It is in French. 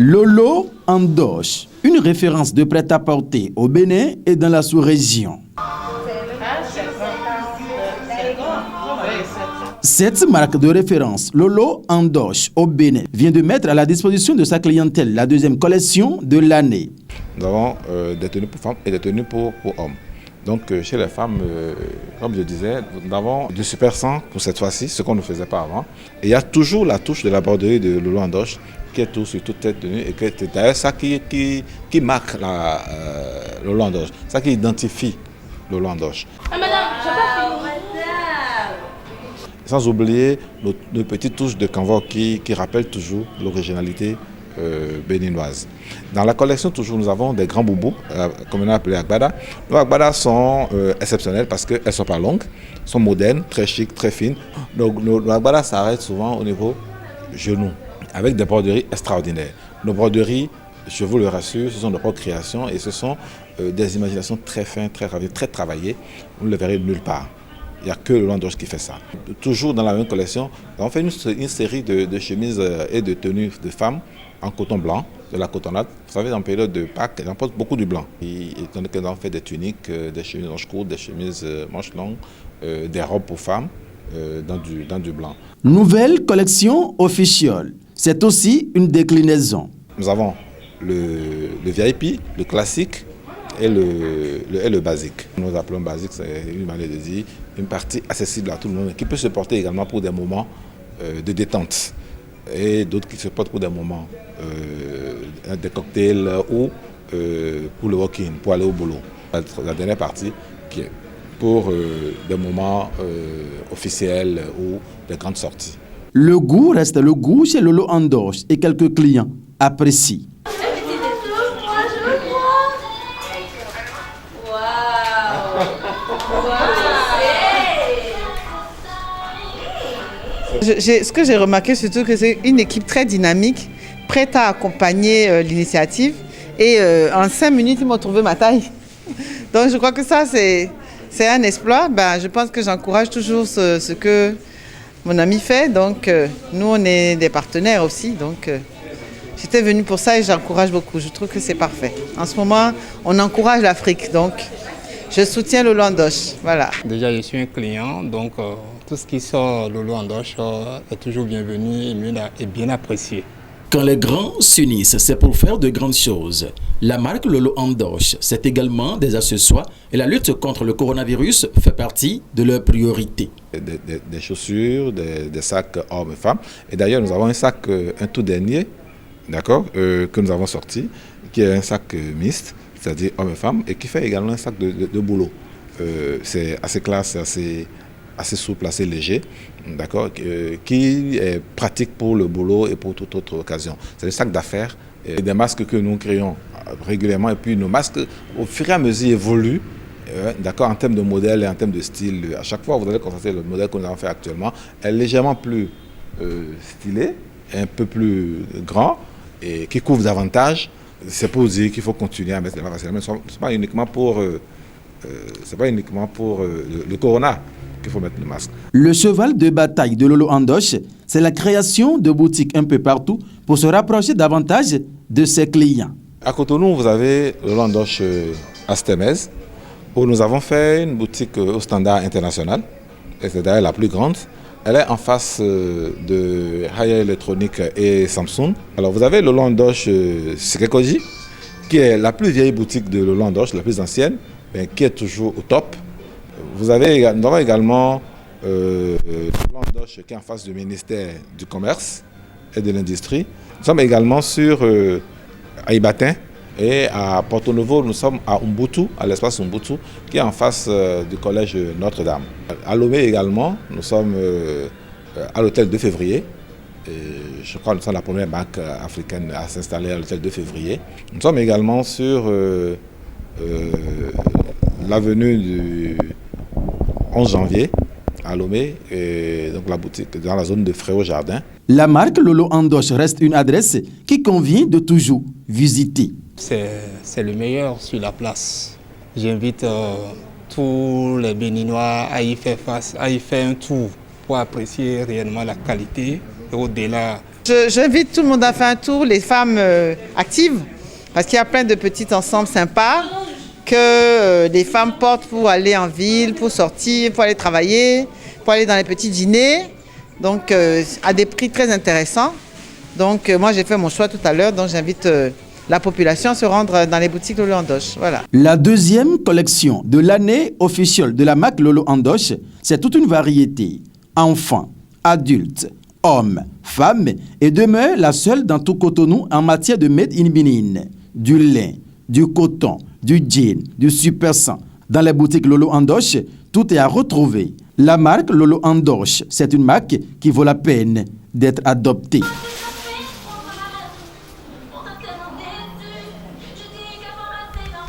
Lolo Andoche, une référence de prêt-à-porter au Bénin et dans la sous-région. Cette marque de référence, Lolo Andoche au Bénin, vient de mettre à la disposition de sa clientèle la deuxième collection de l'année. Nous avons des tenues pour femmes et des tenues pour hommes. Donc chez les femmes, comme je disais, nous avons du super 100 pour cette fois-ci, ce qu'on ne faisait pas avant. Et il y a toujours la touche de la broderie de Lolo Andoche qui est tout sur toute cette tenue et c'est d'ailleurs ça qui marque Lolo Andoche, ça qui identifie Lolo Andoche. Madame, je pas fini. Sans oublier nos petites touches de canvas qui rappellent toujours l'originalité béninoise. Dans la collection, toujours, nous avons des grands boubous, comme on a appelé Agbada. Nos Agbada sont exceptionnels parce qu'elles ne sont pas longues, sont modernes, très chic, très fines. Nos Agbada s'arrêtent souvent au niveau genou, avec des broderies extraordinaires. Nos broderies, je vous le rassure, ce sont de propres créations et ce sont des imaginations très fines, très raviées, très travaillées. Vous ne le verrez nulle part. Il n'y a que Lolo Andoche qui fait ça. Toujours dans la même collection, on fait une série de chemises et de tenues de femmes en coton blanc, de la cotonnade. Vous savez, en période de Pâques, on porte beaucoup du blanc. Et on fait des tuniques, des chemises manches courtes, des chemises manches longues, des robes pour femmes dans du blanc. Nouvelle collection officielle. C'est aussi une déclinaison. Nous avons le VIP, le classique et le basique. Nous appelons basique, c'est une manière de dire, une partie accessible à tout le monde, qui peut se porter également pour des moments de détente. Et d'autres qui se portent pour des moments, des cocktails ou pour le walking, pour aller au boulot. La dernière partie qui est pour des moments officiels ou des grandes sorties. Le goût reste le goût chez Lolo Andoche et quelques clients apprécient. Ce que j'ai remarqué surtout, que c'est une équipe très dynamique, prête à accompagner l'initiative. Et en 5 minutes, ils m'ont trouvé ma taille. Donc je crois que ça, c'est un exploit. Je pense que j'encourage toujours ce que mon ami fait. Donc nous, on est des partenaires aussi. Donc j'étais venue pour ça et j'encourage beaucoup. Je trouve que c'est parfait. En ce moment, on encourage l'Afrique. Donc je soutiens Lolo Andoche. Voilà. Déjà, je suis un client, donc tout ce qui sort Lolo Andoche est toujours bienvenu et bien apprécié. Quand les grands s'unissent, c'est pour faire de grandes choses. La marque Lolo Andoche, c'est également des accessoires et la lutte contre le coronavirus fait partie de leurs priorités. Des chaussures, des sacs hommes et femmes. Et d'ailleurs, nous avons un sac, un tout dernier, d'accord, que nous avons sorti, qui est un sac mixte, c'est-à-dire hommes et femmes, et qui fait également un sac de boulot. C'est assez classe, assez souple, assez léger, d'accord, qui est pratique pour le boulot et pour toute autre occasion. C'est des sacs d'affaires et des masques que nous créons régulièrement. Et puis nos masques, au fur et à mesure, évoluent, d'accord, en termes de modèle et en termes de style. À chaque fois, vous allez constater le modèle que nous avons fait actuellement est légèrement plus stylé, un peu plus grand et qui couvre davantage. C'est pour dire qu'il faut continuer à mettre les masques. Ce n'est pas uniquement pour, le corona qu'il faut mettre le masque. Le cheval de bataille de Lolo Andoche, c'est la création de boutiques un peu partout pour se rapprocher davantage de ses clients. À Cotonou, vous avez Lolo Andoche à Stemez, où nous avons fait une boutique au standard international, et c'est d'ailleurs la plus grande. Elle est en face de Haya Electronic et Samsung. Alors vous avez Lolo Andoche Sikekoji, qui est la plus vieille boutique de Lolo Andoche, la plus ancienne, mais qui est toujours au top. Nous avons également Lolo Andoche qui est en face du ministère du Commerce et de l'Industrie. Nous sommes également sur Aïbatin et à Porto Novo, nous sommes à Umbutu, à l'espace Umbutu, qui est en face du collège Notre-Dame. À Lomé également, nous sommes à l'hôtel 2 février. Et je crois que nous sommes la première banque africaine à s'installer à l'hôtel 2 février. Nous sommes également sur l'avenue du 11 janvier à Lomé, et donc la boutique dans la zone de Fréau Jardin. La marque Lolo Andoche reste une adresse qui convient de toujours visiter. C'est le meilleur sur la place. J'invite tous les Béninois à y faire face, à y faire un tour pour apprécier réellement la qualité et au-delà J'invite tout le monde à faire un tour, les femmes actives, parce qu'il y a plein de petits ensembles sympas que les femmes portent pour aller en ville, pour sortir, pour aller travailler, pour aller dans les petits dîners, donc à des prix très intéressants. Donc moi j'ai fait mon choix tout à l'heure, donc j'invite la population à se rendre dans les boutiques Lolo Handoche. Voilà. La deuxième collection de l'année officielle de la marque Lolo Handoche, c'est toute une variété. Enfants, adultes, hommes, femmes, et demeure la seule dans tout Cotonou en matière de made in Benin. Du lin, du coton, du jean, du super 100. Dans les boutiques Lolo Handoche, tout est à retrouver. La marque Lolo Handoche, c'est une marque qui vaut la peine d'être adoptée.